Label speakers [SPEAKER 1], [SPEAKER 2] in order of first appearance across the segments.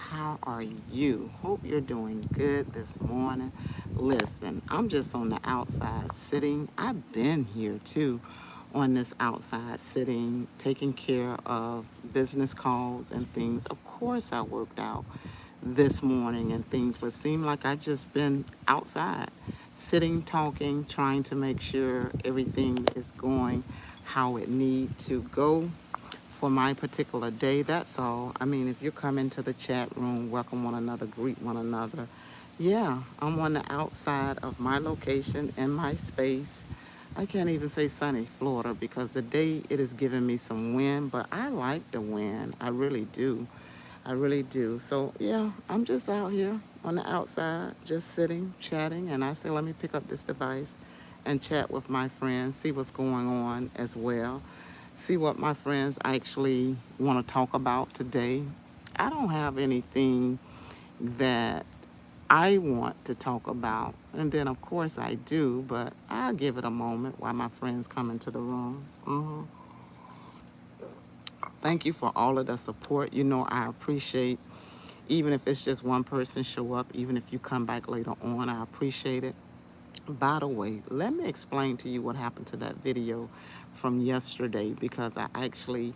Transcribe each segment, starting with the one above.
[SPEAKER 1] How are you? Hope you're doing good this morning. Listen, I'm just on the outside sitting. I've been here too on this outside sitting, taking care of business calls and things. Of course, I worked out this morning and things, but seemed like I just been outside, sitting, talking, trying to make sure everything is going how it need to go for my particular day. That's all. I mean, if you come into the chat room, welcome one another, greet one another. Yeah, I'm on the outside of my location in my space. I can't even say sunny Florida because the day it is giving me some wind, but I like the wind. I really do. I really do. So, yeah, I'm just out here on the outside, just sitting, chatting, and I say, let me pick up this device and chat with my friends, see what's going on as well, see what my friends actually want to talk about today. I don't have anything that I want to talk about, and then of course I do, but I'll give it a moment while my friends come into the room. Thank you for all of the support. You know, I appreciate, even if it's just one person show up, even if you come back later on, I appreciate it. By the way, let me explain to you what happened to that video from yesterday, because I actually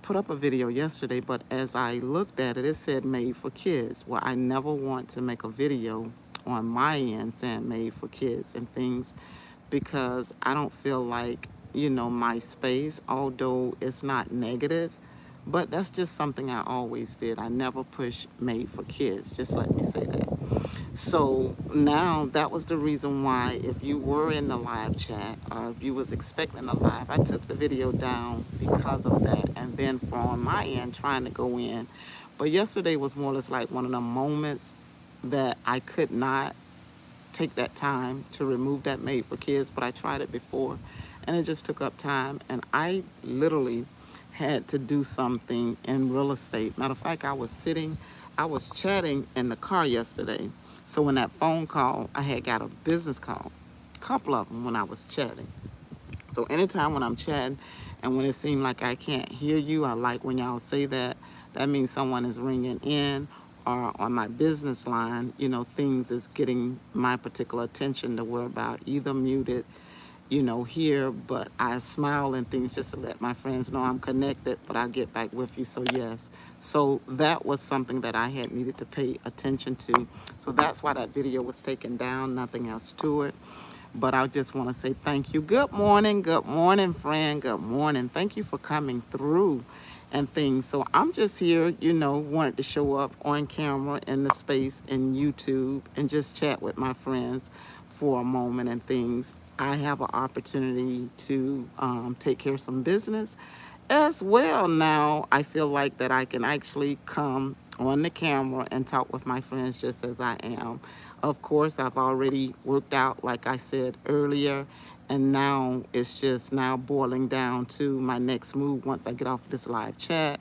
[SPEAKER 1] put up a video yesterday, but as I looked at it, it said made for kids. Well, I never want to make a video on my end saying made for kids and things, because I don't feel like, my space, although it's not negative, but that's just something I always did. I never push made for kids, just let me say that. So now that was the reason why, if you were in the live chat or if you was expecting a live, I took the video down because of that. And then from my end, trying to go in. But yesterday was more or less like one of the moments that I could not take that time to remove that made for kids, but I tried it before and it just took up time. And I literally had to do something in real estate. Matter of fact, I was chatting in the car yesterday. So when that phone call, I had got a business call, a couple of them when I was chatting. So anytime when I'm chatting and when it seems like I can't hear you, I like when y'all say that. That means someone is ringing in, or on my business line, things is getting my particular attention to where about either muted, here, but I smile and things just to let my friends know I'm connected, but I'll get back with you. So yes, so that was something that I had needed to pay attention to. So that's why that video was taken down, nothing else to it. But I just want to say thank you. Good morning, friend. Good morning. Thank you for coming through and things. So I'm just here, wanted to show up on camera in the space in YouTube and just chat with my friends for a moment and things. I have an opportunity to take care of some business as well. Now I feel like that I can actually come on the camera and talk with my friends just as I am. Of course, I've already worked out, like I said earlier, and now it's just now boiling down to my next move once I get off this live chat.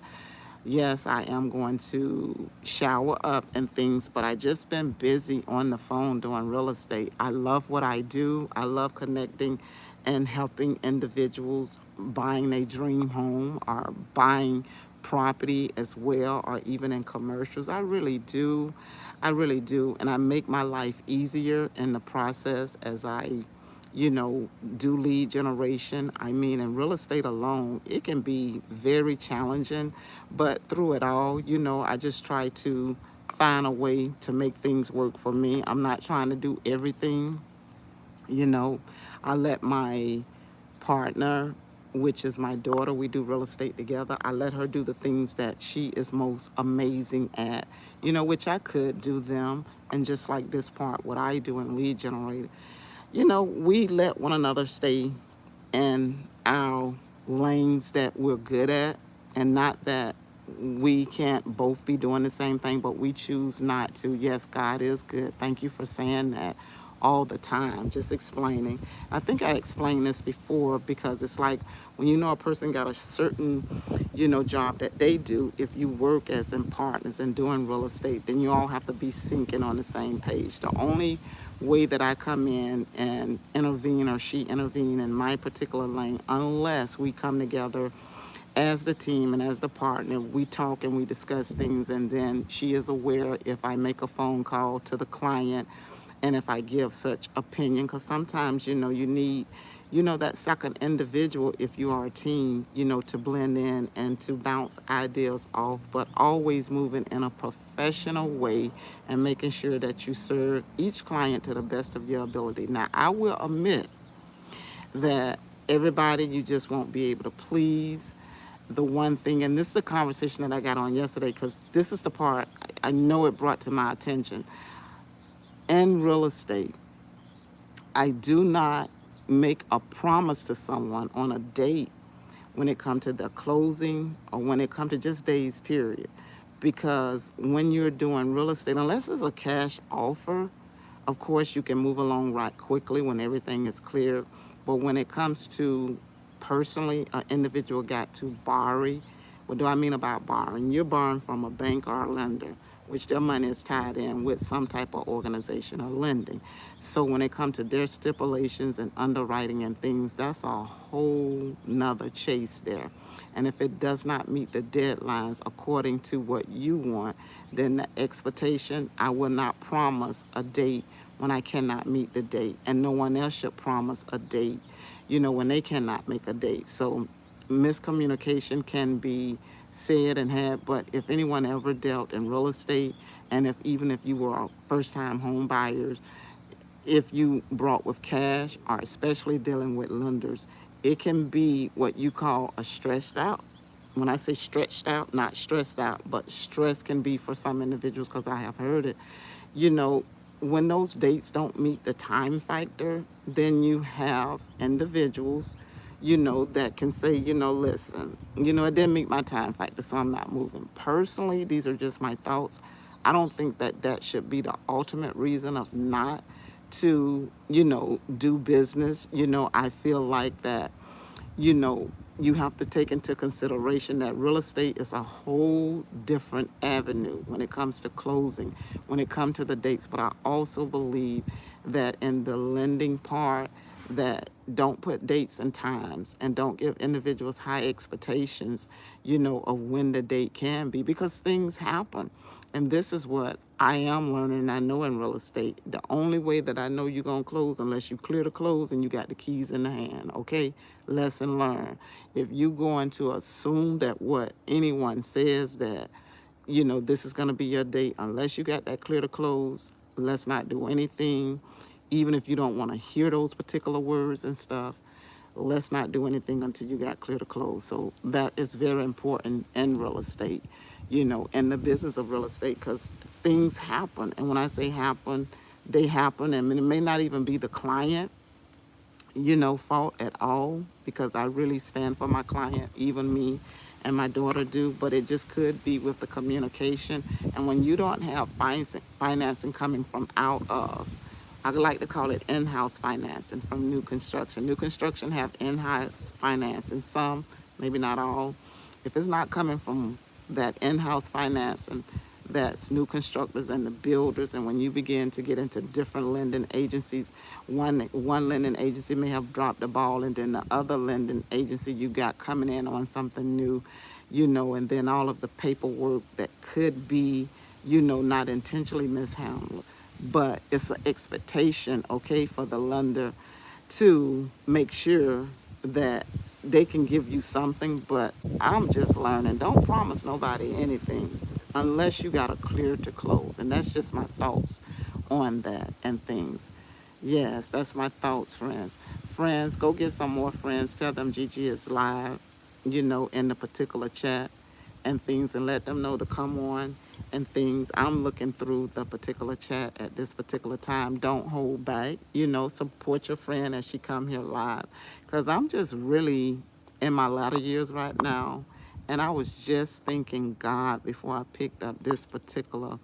[SPEAKER 1] Yes, I am going to shower up and things, but I just been busy on the phone doing real estate. I love what I do. I love connecting and helping individuals buying a dream home or buying property as well, or even in commercials. I really do. I really do. And I make my life easier in the process as I do lead generation. I mean, in real estate alone, it can be very challenging, but through it all, I just try to find a way to make things work for me. I'm not trying to do everything, you know. I let my partner, which is my daughter, we do real estate together. I let her do the things that she is most amazing at, which I could do them. And just like this part, what I do in lead generator, we let one another stay in our lanes that we're good at, and not that we can't both be doing the same thing, but we choose not to. Yes, God is good. Thank you for saying that all the time, just explaining. I think I explained this before, because it's like when a person got a certain, job that they do, if you work as in partners and doing real estate, then you all have to be syncing on the same page. The only way that I come in and intervene, or she intervene in my particular lane, unless we come together as the team and as the partner, we talk and we discuss things, and then she is aware if I make a phone call to the client and if I give such opinion, because sometimes, you need, that second individual if you are a team, to blend in and to bounce ideas off, but always moving in a professional way and making sure that you serve each client to the best of your ability. Now, I will admit that everybody you just won't be able to please. The one thing, and this is a conversation that I got on yesterday, because this is the part I know it brought to my attention. In real estate, I do not make a promise to someone on a date when it comes to the closing or when it comes to just days, period. Because when you're doing real estate, unless it's a cash offer, of course you can move along right quickly when everything is clear. But when it comes to personally, an individual got to borrow. What do I mean about borrowing? You're borrowing from a bank or a lender, which their money is tied in with some type of organization or lending. So when it comes to their stipulations and underwriting and things, that's a whole nother chase there. And if it does not meet the deadlines according to what you want, then the expectation, I will not promise a date when I cannot meet the date. And no one else should promise a date, when they cannot make a date. So miscommunication can be said and had, but if anyone ever dealt in real estate, and even if you were first-time home buyers, if you brought with cash, or especially dealing with lenders, it can be what you call a stressed out. When I say stretched out, not stressed out, but stress can be for some individuals, because I have heard it. You know, when those dates don't meet the time factor, then you have individuals, that can say, listen, it didn't meet my time factor, so I'm not moving. Personally, these are just my thoughts. I don't think that that should be the ultimate reason of not to, do business. I feel like that, you know, you have to take into consideration that real estate is a whole different avenue when it comes to closing, when it comes to the dates. But I also believe that in the lending part, that don't put dates and times and don't give individuals high expectations, of when the date can be, because things happen. And this is what I am learning. I know in real estate, the only way that I know you're going to close unless you clear the close and you got the keys in the hand, okay? Lesson learned. If you going to assume that what anyone says that, this is going to be your date, unless you got that clear to close, let's not do anything. Even if you don't want to hear those particular words and stuff, let's not do anything until you got clear to close. So that is very important in real estate, in the business of real estate, because things happen. And when I say happen, they happen. And it may not even be the client, fault at all, because I really stand for my client, even me and my daughter do, but it just could be with the communication. And when you don't have financing coming from out of, I like to call it in-house financing from new construction. New construction have in-house financing, some, maybe not all. If it's not coming from that in-house financing, that's new constructors and the builders. And when you begin to get into different lending agencies, one lending agency may have dropped the ball, and then the other lending agency you got coming in on something new, and then all of the paperwork that could be, not intentionally mishandled, but it's an expectation, okay, for the lender to make sure that they can give you something. But I'm just learning, don't promise nobody anything unless you got a clear to close. And that's just my thoughts on that and things. Yes, that's my thoughts, friends. Friends, go get some more friends. Tell them Gigi is live, in the particular chat and things, and let them know to come on and things. I'm looking through the particular chat at this particular time. Don't hold back, support your friend as she come here live, because I'm just really in my latter years right now. And I was just thanking God before I picked up this particular,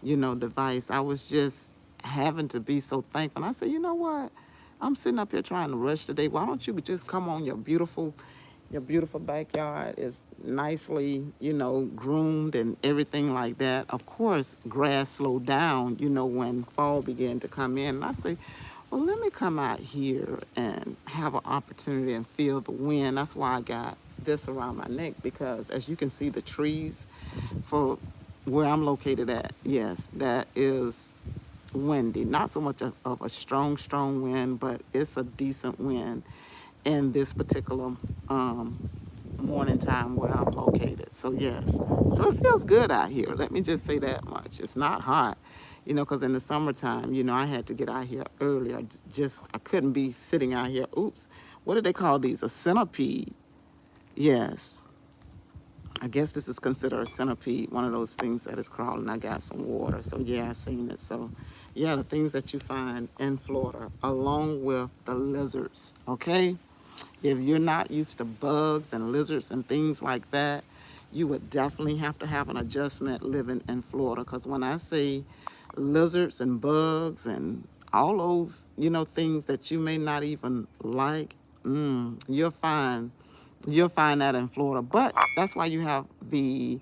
[SPEAKER 1] device. I was just having to be so thankful. And I said, you know what? I'm sitting up here trying to rush today. Why don't you just come on your beautiful backyard is nicely, groomed and everything like that. Of course, grass slowed down, when fall began to come in. And I say, well, let me come out here and have an opportunity and feel the wind. That's why I got this around my neck because, as you can see, the trees for where I'm located at, yes, that is windy. Not so much of a strong, strong wind, but it's a decent wind in this particular morning time where I'm located. So yes, so it feels good out here. Let me just say that much. It's not hot, because in the summertime, I had to get out here early. I couldn't be sitting out here. Oops, what do they call these? A centipede. Yes, I guess this is considered a centipede, one of those things that is crawling. I got some water, so yeah, I seen it. So yeah, the things that you find in Florida, along with the lizards, okay? If you're not used to bugs and lizards and things like that, you would definitely have to have an adjustment living in Florida. Because when I say lizards and bugs and all those, things that you may not even like, you'll find that in Florida. But that's why you have the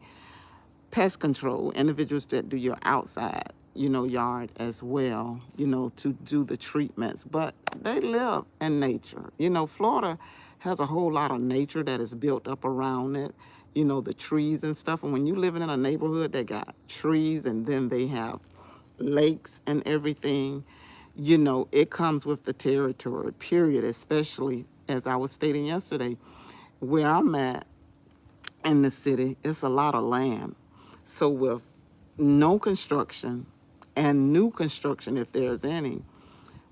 [SPEAKER 1] pest control, individuals that do your outside, yard as well, to do the treatments. But they live in nature. Florida has a whole lot of nature that is built up around it, the trees and stuff. And when you living in a neighborhood that got trees and then they have lakes and everything, it comes with the territory, period, especially as I was stating yesterday, where I'm at in the city, it's a lot of land. So with no construction and new construction, if there's any,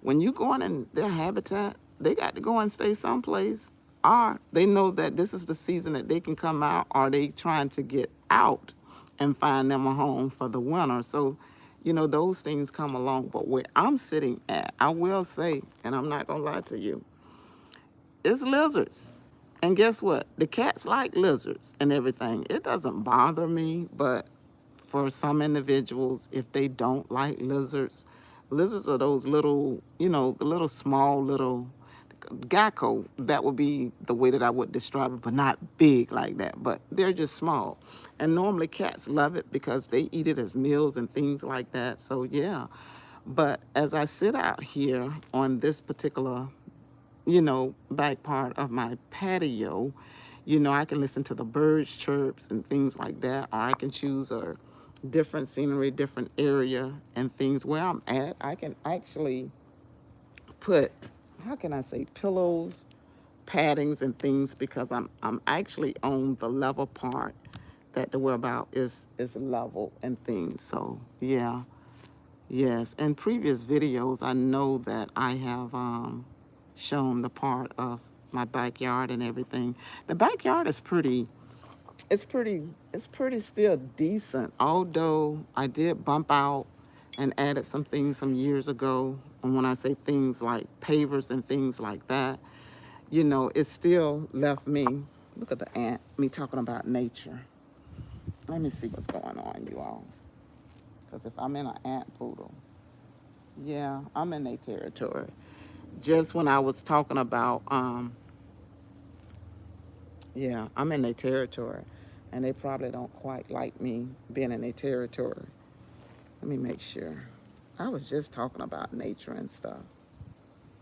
[SPEAKER 1] when you go in their habitat, they got to go and stay someplace. Or they know that this is the season that they can come out, or they trying to get out and find them a home for the winter. So, those things come along. But where I'm sitting at, I will say, and I'm not going to lie to you, it's lizards. And guess what? The cats like lizards and everything. It doesn't bother me, but for some individuals, if they don't like lizards, lizards are those little, the little small little gecko. That would be the way that I would describe it, but not big like that. But they're just small. And normally cats love it because they eat it as meals and things like that. So yeah. But as I sit out here on this particular back part of my patio, I can listen to the birds chirps and things like that, or I can choose a different scenery, different area and things. Where I'm at, I can actually put, how can I say, pillows, paddings and things, because I'm actually on the level part that the whereabout is level and things. So yeah. Yes, in previous videos, I know that I have shown the part of my backyard and everything. The backyard is it's pretty still decent, although I did bump out and added some things some years ago. And when I say things like pavers and things like that, it still left me, look at the ant, me talking about nature. Let me see what's going on, you all. Because if I'm in an ant poodle, yeah, I'm in their territory. Just when I was talking about, yeah, I'm in their territory, and they probably don't quite like me being in their territory. Let me make sure. I was just talking about nature and stuff.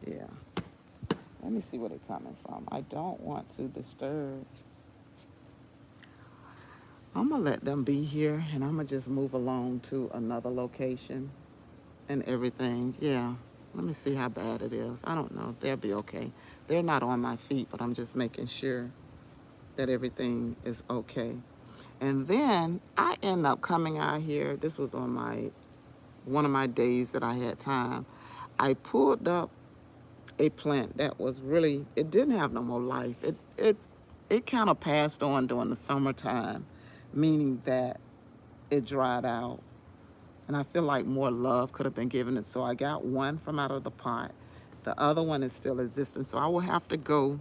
[SPEAKER 1] Yeah. Let me see where they're coming from. I don't want to disturb. I'm going to let them be here, and I'm going to just move along to another location and everything. Yeah. Let me see how bad it is. I don't know. They'll be okay. They're not on my feet, but I'm just making sure that everything is okay. And then I end up coming out here. This was on one of my days that I had time. I pulled up a plant that was really, it didn't have no more life. It kind of passed on during the summertime, meaning that it dried out. And I feel like more love could have been given it. So I got one from out of the pot. The other one is still existing. So I will have to go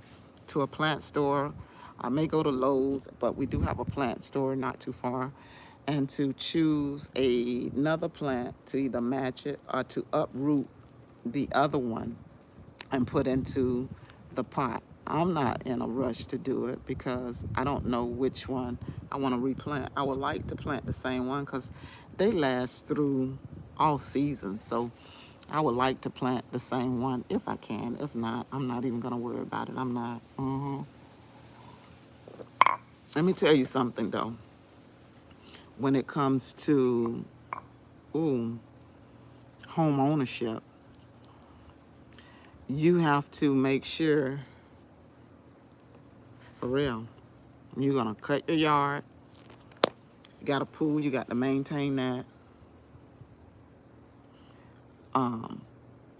[SPEAKER 1] to a plant store. I may go to Lowe's, but we do have a plant store not too far. And to choose another plant to either match it or to uproot the other one and put into the pot. I'm not in a rush to do it because I don't know which one I want to replant. I would like to plant the same one because they last through all seasons. So I would like to plant the same one if I can. If not, I'm not even going to worry about it. I'm not. Let me tell you something though. When it comes to ooh, home ownership, you have to make sure, for real, you're gonna cut your yard. You got a pool, you got to maintain that. A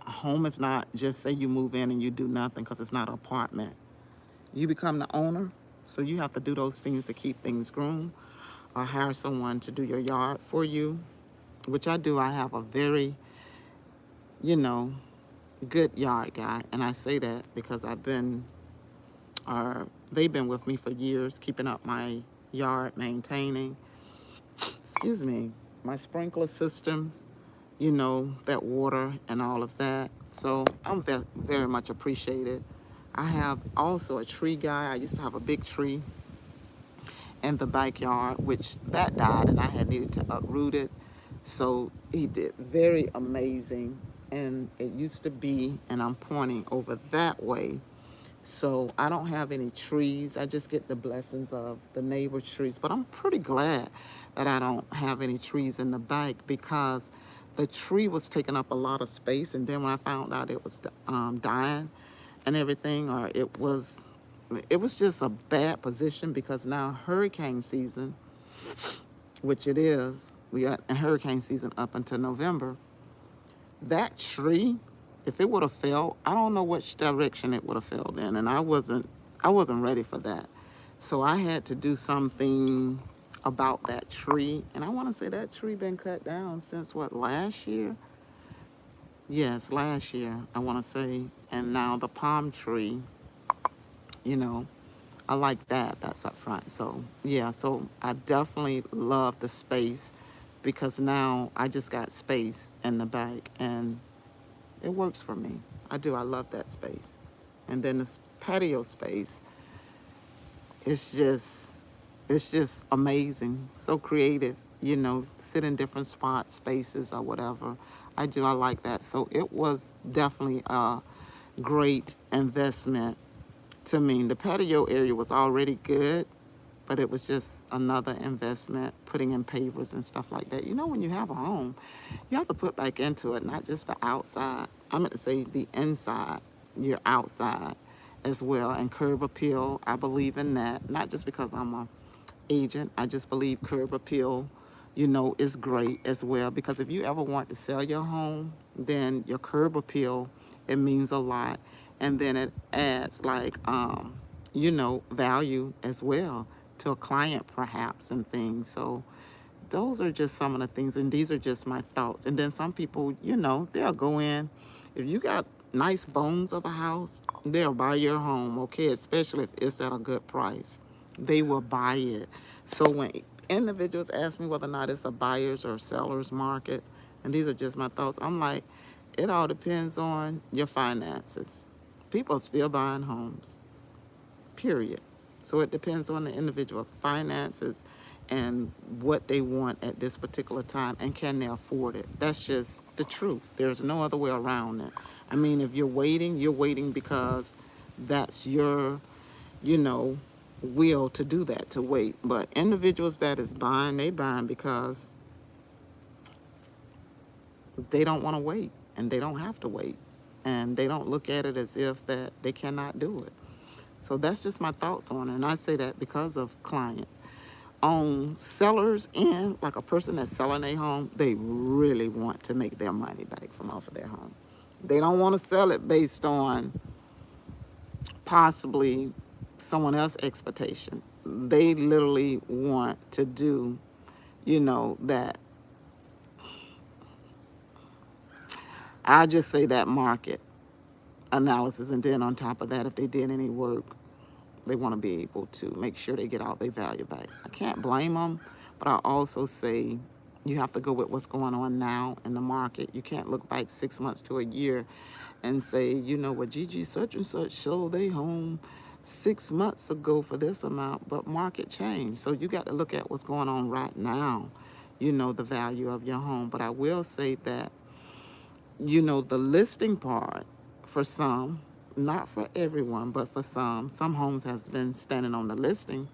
[SPEAKER 1] home is not just say you move in and you do nothing, because it's not an apartment. You become the owner, so you have to do those things to keep things groomed, or hire someone to do your yard for you, which I do. I have a very, you know, good yard guy, and I say that because they've been with me for years, keeping up my yard, maintaining, excuse me, my sprinkler systems, that water and all of that. So I'm very much appreciated. I have also a tree guy. I used to have a big tree in the backyard, which that died and I had needed to uproot it. So he did very amazing. And it used to be, and I'm pointing over that way. So I don't have any trees. I just get the blessings of the neighbor trees. But I'm pretty glad that I don't have any trees in the back, because the tree was taking up a lot of space. And then when I found out it was dying and everything, or it was just a bad position, because now hurricane season, which it is, we got in hurricane season up until November. That tree, if it would have fell, I don't know which direction it would have fell in, and I wasn't ready for that. So I had to do something about that tree, and I want to say that tree been cut down since what, last year? Yes, last year, I want to say. And now the palm tree, you know, I like that. That's up front. So yeah, so I definitely love the space, because now I just got space in the back, and it works for me. I do. I love that space. And then this patio space, it's just amazing. So creative, sit in different spots, spaces, or whatever. I do. I like that. So it was definitely a great investment to me. The patio area was already good, but it was just another investment, putting in pavers and stuff like that. When you have a home, you have to put back into it, not just the outside. I meant to say the inside, your outside as well. And curb appeal, I believe in that, not just because I'm a agent. I just believe curb appeal, is great as well, because if you ever want to sell your home, then your curb appeal, it means a lot. And then it adds like, value as well to a client perhaps, and things. So those are just some of the things, and these are just my thoughts. And then some people, they'll go in, if you got nice bones of a house, they'll buy your home, okay, especially if it's at a good price. They will buy it. So when individuals ask me whether or not it's a buyer's or seller's market, and these are just my thoughts, I'm like, it all depends on your finances. People are still buying homes, period. So it depends on the individual finances and what they want at this particular time, and can they afford it. That's just the truth. There's no other way around it. I mean, if you're waiting because that's your, you know, will to do that, to wait. But individuals that is buying, they buying because they don't want to wait, and they don't have to wait. And they don't look at it as if that they cannot do it. So that's just my thoughts on it. And I say that because of clients. On sellers end, like a person that's selling their home, they really want to make their money back from off of their home. They don't want to sell it based on possibly someone else's expectation. They literally want to do, that. I just say that market analysis, and then on top of that, if they did any work, they want to be able to make sure they get all their value back. I can't blame them, but I also say you have to go with what's going on now in the market. You can't look back 6 months to a year and say, what, Gigi such and such sold their home 6 months ago for this amount, but market changed. So you got to look at what's going on right now, the value of your home. But I will say that, the listing part, for some, not for everyone, but for some homes has been standing on the listing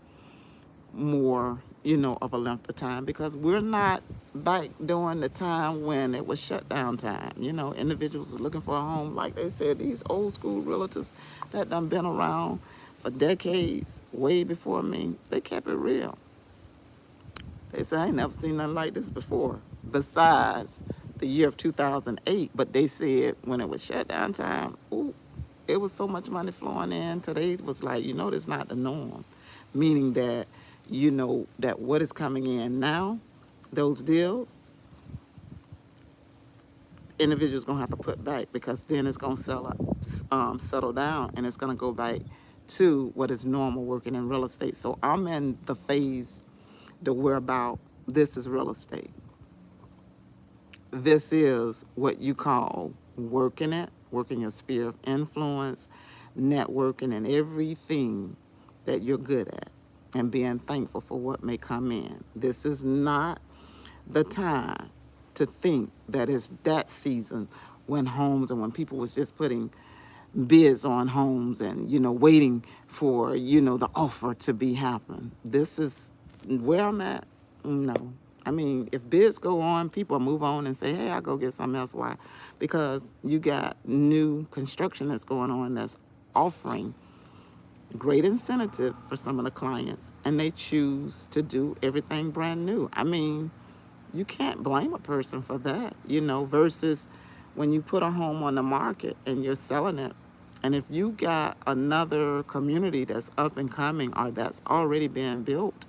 [SPEAKER 1] more, of a length of time, because we're not back during the time when it was shutdown time. Individuals are looking for a home. Like they said, these old school realtors that done been around for decades, way before me, they kept it real. They said, I ain't never seen nothing like this before, besides the year of 2008. But they said when it was shutdown time, ooh, it was so much money flowing in. Today it was like, that's not the norm. Meaning that, that what is coming in now, those deals, individuals going to have to put back, because then it's going to settle down, and it's going to go back to what is normal working in real estate. So I'm in the phase that we're about, this is real estate. This is what you call working your sphere of influence, networking, and everything that you're good at, and being thankful for what may come in. This is not the time to think that it's that season when homes, and when people was just putting bids on homes and, waiting for, the offer to be happen. This is where I'm at. No. I mean, if bids go on, people move on and say, hey, I'll go get something else. Why? Because you got new construction that's going on that's offering great incentive for some of the clients, and they choose to do everything brand new. I mean, you can't blame a person for that, versus when you put a home on the market and you're selling it. And if you got another community that's up and coming, or that's already being built,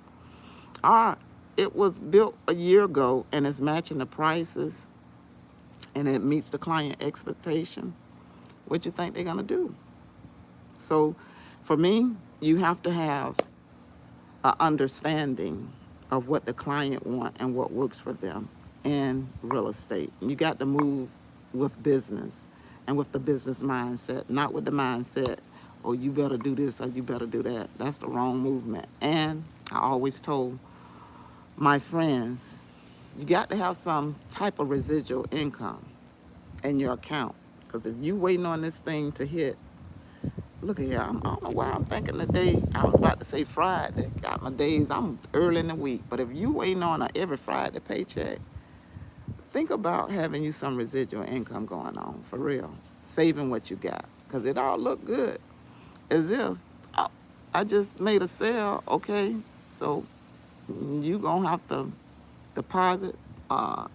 [SPEAKER 1] or it was built a year ago and it's matching the prices and it meets the client expectation, what you think they're going to do? So for me, you have to have an understanding of what the client want and what works for them in real estate. You got to move with business and with the business mindset, not with the mindset, oh, you better do this or you better do that. That's the wrong movement. And I always told my friends, you got to have some type of residual income in your account. Because if you waiting on this thing to hit, look at here, I don't know why I'm thinking the day, I was about to say Friday. Got my days, I'm early in the week. But if you waiting on a every Friday paycheck, think about having you some residual income going on, for real. Saving what you got. Because it all look good. As if, oh, I just made a sale, okay, so you gonna have to deposit,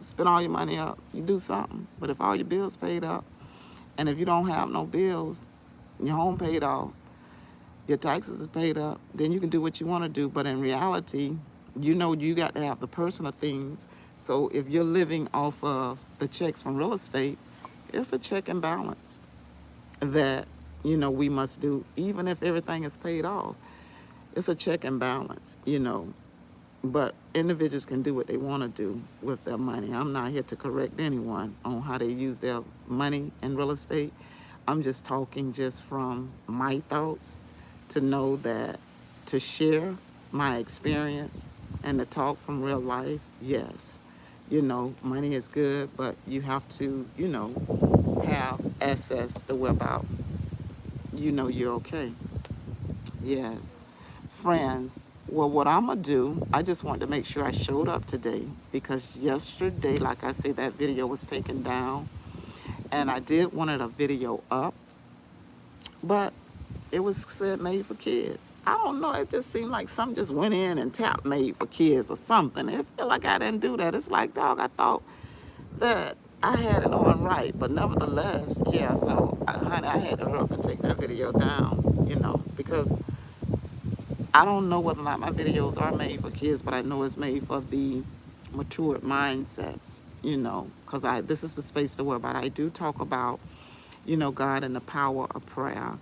[SPEAKER 1] spend all your money up, you do something. But if all your bills paid up, and if you don't have no bills, your home paid off, your taxes is paid up, then you can do what you want to do. But in reality, you got to have the personal things. So if you're living off of the checks from real estate, it's a check and balance that, we must do, even if everything is paid off. It's a check and balance, But individuals can do what they want to do with their money. I'm not here to correct anyone on how they use their money in real estate. I'm just talking just from my thoughts, to know that, to share my experience and to talk from real life. Yes, money is good, but you have to, have assets to whip out. You're okay. Yes. Friends, well, what I'm going to do, I just wanted to make sure I showed up today, because yesterday, like I said, that video was taken down, and I did wanted a video up, but it was said made for kids. I don't know, it just seemed like something just went in and tapped made for kids or something. It felt like I didn't do that. It's like, dog, I thought that I had it on right, but nevertheless, yeah, so, honey, I had to hurry up and take that video down, because I don't know whether or not my videos are made for kids, but I know it's made for the matured mindsets, because this is the space to worry about. I do talk about, God and the power of prayer.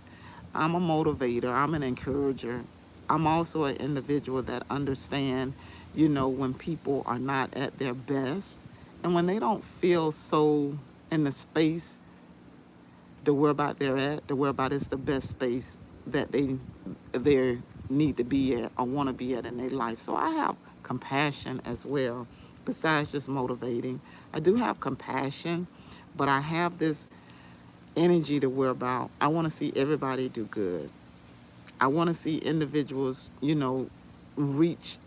[SPEAKER 1] I'm a motivator. I'm an encourager. I'm also an individual that understand, when people are not at their best, and when they don't feel so in the space to where about they're at, to where about it's the best space that they need to be at or want to be at in their life. So I have compassion as well, besides just motivating. I do have compassion, but I have this energy to where about I want to see everybody do good. I want to see individuals, reach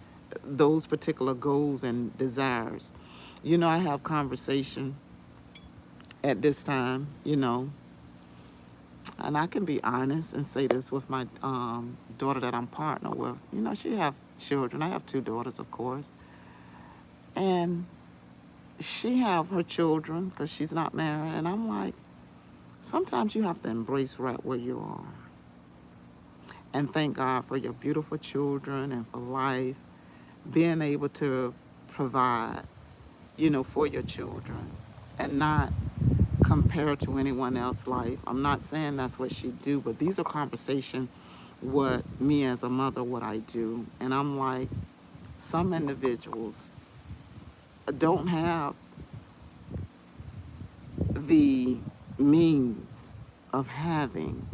[SPEAKER 1] those particular goals and desires. I have conversation at this time, and I can be honest and say this with my daughter that I'm partnered with. She have children. I have two daughters, of course, and she have her children because she's not married. And I'm like, sometimes you have to embrace right where you are, and thank God for your beautiful children and for life, being able to provide, for your children, and not compare to anyone else's life. I'm not saying that's what she do, but these are conversations what me as a mother, what I do. And I'm like, some individuals don't have the means of having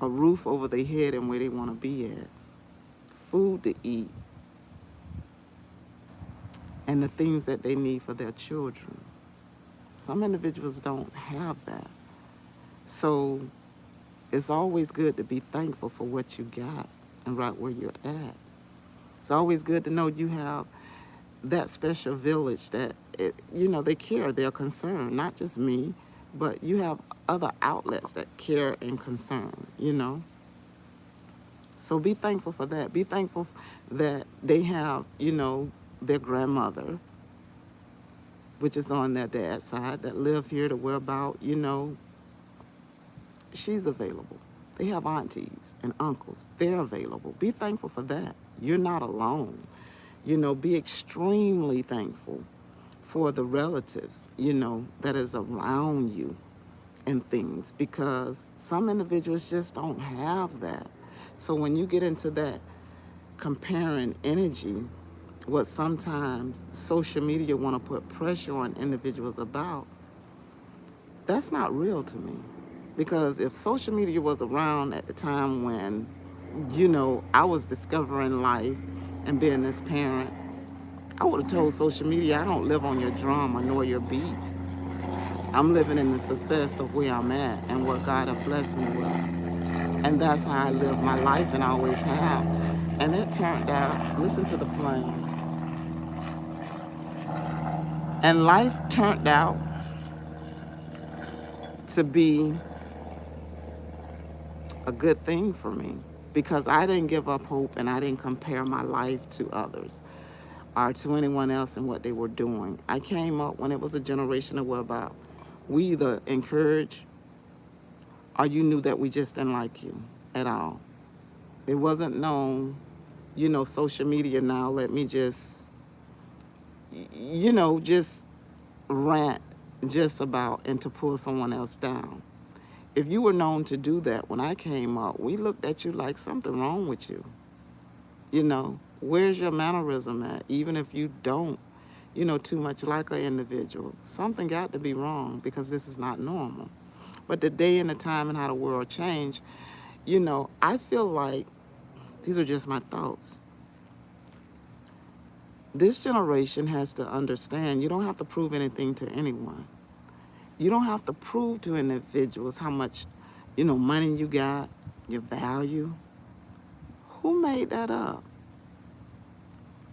[SPEAKER 1] a roof over their head and where they want to be at, food to eat, and the things that they need for their children. Some individuals don't have that. So it's always good to be thankful for what you got and right where you're at. It's always good to know you have that special village that, they care, they're concerned, not just me, but you have other outlets that care and concern. So be thankful for that. Be thankful that they have, their grandmother, which is on their dad's side, that live here to where about, she's available. They have aunties and uncles. They're available. Be thankful for that. You're not alone. Be extremely thankful for the relatives, that is around you and things, because some individuals just don't have that. So when you get into that comparing energy, what sometimes social media want to put pressure on individuals about, that's not real to me. Because if social media was around at the time when, I was discovering life and being this parent, I would have told social media, I don't live on your drama nor your beat. I'm living in the success of where I'm at and what God has blessed me with. And that's how I live my life, and I always have. And it turned out, listen to the plane. And life turned out to be a good thing for me, because I didn't give up hope and I didn't compare my life to others or to anyone else and what they were doing. I came up when it was a generation of about we either encourage or you knew that we just didn't like you at all. It wasn't known, social media now, let me just, just rant just about and to pull someone else down. If you were known to do that when I came up, we looked at you like something wrong with you. Where's your mannerism at? Even if you don't, too much like an individual, something got to be wrong, because this is not normal. But the day and the time and how the world changed, I feel like, these are just my thoughts. This generation has to understand you don't have to prove anything to anyone. You don't have to prove to individuals how much, money you got, your value. Who made that up?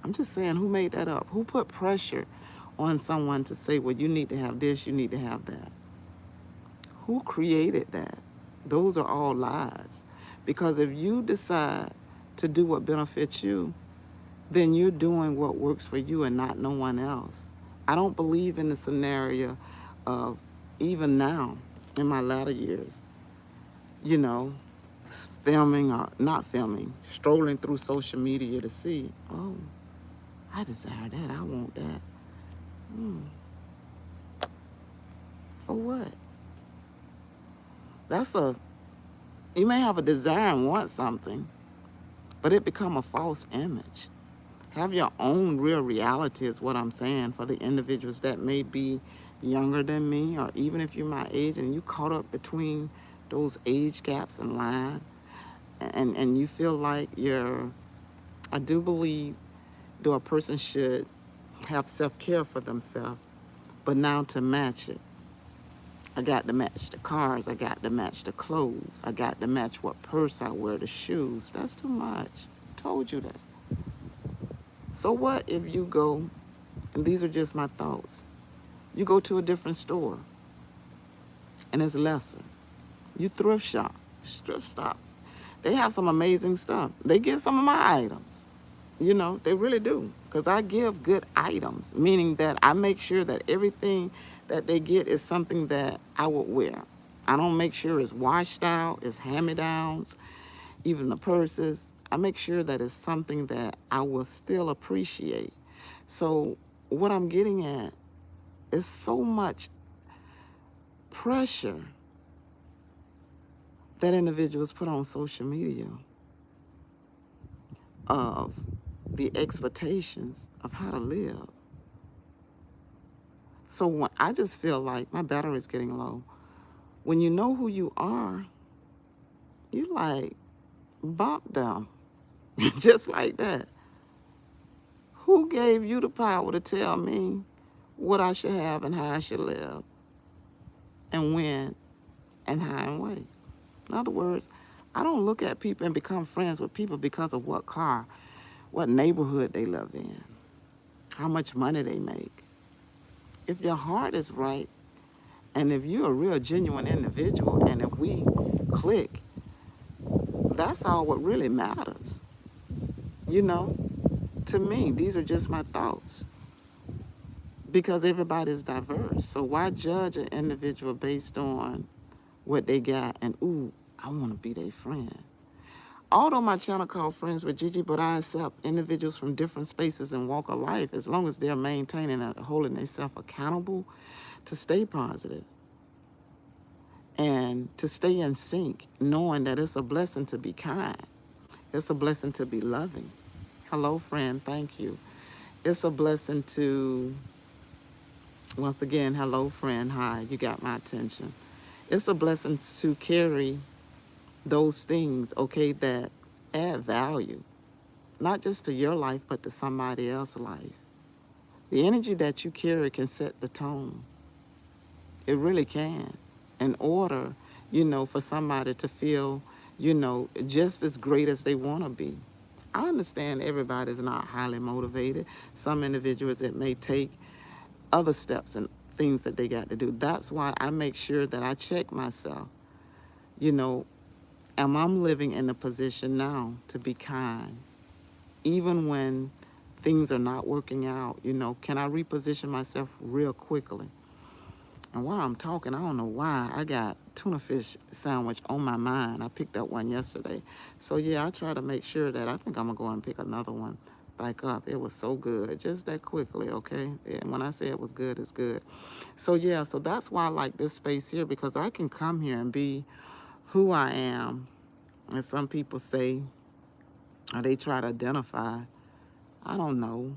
[SPEAKER 1] I'm just saying, who made that up? Who put pressure on someone to say, well, you need to have this, you need to have that? Who created that? Those are all lies. Because if you decide to do what benefits you, then you're doing what works for you and not no one else. I don't believe in the scenario of, even now, in my latter years, filming or not filming, strolling through social media to see, oh, I desire that, I want that. For what? You may have a desire and want something, but it become a false image. Have your own real reality is what I'm saying for the individuals that may be younger than me, or even if you're my age and you caught up between those age gaps in line, and you feel like I do believe a person should have self-care for themselves, but now to match it, I got to match the cars, I got to match the clothes, I got to match what purse I wear, the shoes. That's too much told you that. So what if you go, and these are just my thoughts, you go to a different store and it's lesser. You thrift stop. They have some amazing stuff. They get some of my items. They really do. Because I give good items, meaning that I make sure that everything that they get is something that I would wear. I don't make sure it's washed out, it's hand-me-downs, even the purses. I make sure that it's something that I will still appreciate. So what I'm getting at is so much pressure that individuals put on social media of the expectations of how to live. So when I just feel like my battery is getting low, when you know who you are, you like bump them just like that. Who gave you the power to tell me what I should have and how I should live, and when and how and way? In other words, I don't look at people and become friends with people because of what car, what neighborhood they live in, how much money they make. If your heart is right, and if you're a real genuine individual, and if we click, that's all what really matters. To me, these are just my thoughts. Because everybody's diverse. So why judge an individual based on what they got and, ooh, I want to be their friend? Although my channel called Friends with Gigi, but I accept individuals from different spaces and walk of life as long as they're maintaining and holding themselves accountable to stay positive and to stay in sync, knowing that it's a blessing to be kind. It's a blessing to be loving. Hello, friend. Thank you. It's a blessing to, once again, hello, friend. Hi, you got my attention. It's a blessing to carry those things, okay, that add value, not just to your life, but to somebody else's life. The energy that you carry can set the tone. It really can. In order, for somebody to feel, just as great as they want to be. I understand everybody's not highly motivated. Some individuals, it may take other steps and things that they got to do. That's why I make sure that I check myself. Am I living in a position now to be kind? Even when things are not working out, can I reposition myself real quickly? And while I'm talking, I don't know why, I got tuna fish sandwich on my mind. I picked up one yesterday. So yeah, I try to make sure that I think I'm going to go and pick another one back up. It was so good, just that quickly, okay? And when I say it was good, it's good. So yeah, so that's why I like this space here, because I can come here and be who I am. And some people say, or they try to identify, I don't know,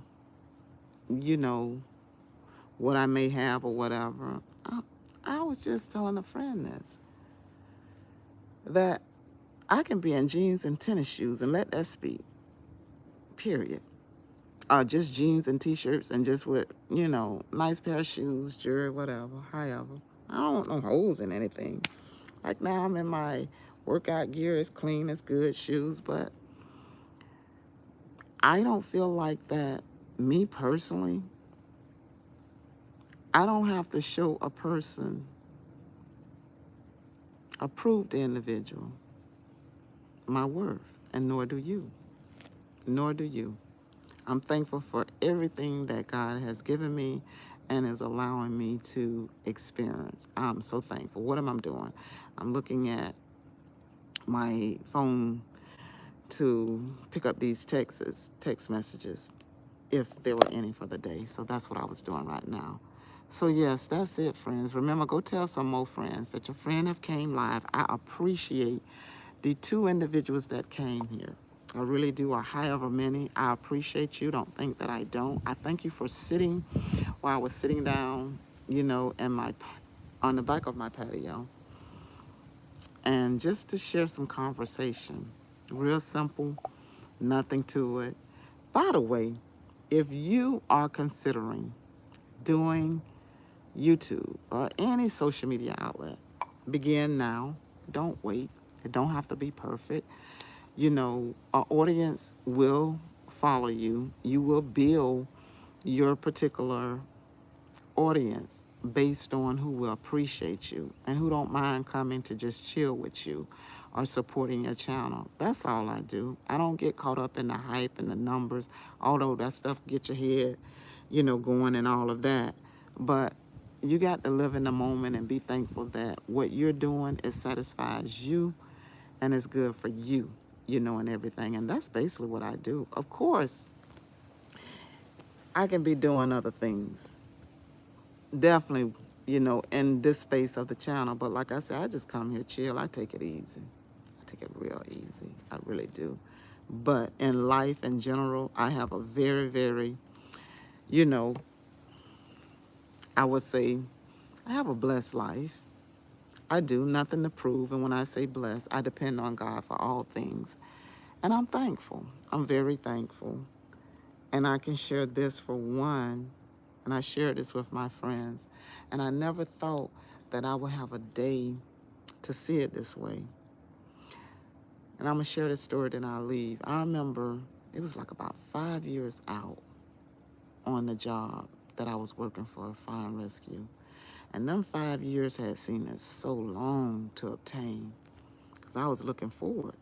[SPEAKER 1] what I may have or whatever. I was just telling a friend this, that I can be in jeans and tennis shoes and let that speak, period. Just jeans and t-shirts and just with, nice pair of shoes, jewelry, whatever, however. I don't want no holes in anything. Like now I'm in my workout gear, it's clean, it's good, shoes, but I don't feel like that, me personally, I don't have to show a person, approve the individual, my worth, and nor do you. Nor do you. I'm thankful for everything that God has given me and is allowing me to experience. I'm so thankful. What am I doing? I'm looking at my phone to pick up these text messages, if there were any for the day. So that's what I was doing right now. So yes, that's it, friends. Remember, go tell some more friends that your friend have came live. I appreciate the 2 individuals that came here. I really do, or however many. I appreciate you. Don't think that I don't. I thank you for sitting while I was sitting down, in on the back of my patio, and just to share some conversation. Real simple, nothing to it. By the way, if you are considering doing YouTube or any social media outlet, begin now. Don't wait. It don't have to be perfect. An audience will follow you. You will build your particular audience based on who will appreciate you and who don't mind coming to just chill with you or supporting your channel. That's all I do. I don't get caught up in the hype and the numbers, although that stuff gets your head, going and all of that. But you got to live in the moment and be thankful that what you're doing, it satisfies you and it's good for you, and everything. And that's basically what I do. Of course, I can be doing other things, definitely, in this space of the channel. But like I said, I just come here, chill. I take it easy. I take it real easy. I really do. But in life in general, I have a very, very, you know, I would say I have a blessed life. I do, nothing to prove. And when I say blessed, I depend on God for all things. And I'm thankful. I'm very thankful. And I can share this for one, and I share this with my friends. And I never thought that I would have a day to see it this way. And I'm going to share this story, then I'll leave. I remember it was like about 5 years out on the job that I was working for a fire and rescue. And them 5 years had seemed as so long to obtain, because I was looking forward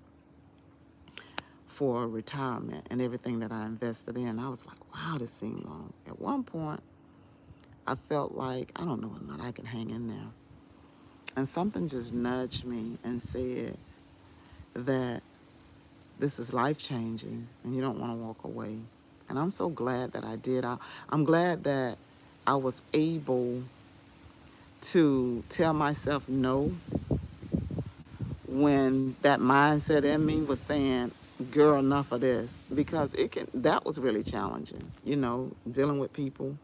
[SPEAKER 1] for retirement and everything that I invested in. I was like, wow, this seemed long. At one point, I felt like, I don't know whether or not I can hang in there. And something just nudged me and said that this is life-changing and you don't want to walk away. And I'm so glad that I did. I'm glad that I was able to tell myself no when that mindset in me was saying, girl, enough of this. Because that was really challenging, dealing with people,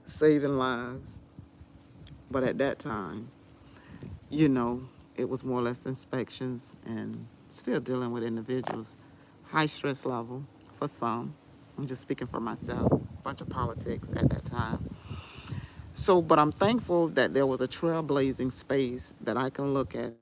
[SPEAKER 1] saving lives. But at that time, it was more or less inspections and still dealing with individuals. High stress level for some. I'm just speaking for myself. A bunch of politics at that time. So, but I'm thankful that there was a trailblazing space that I can look at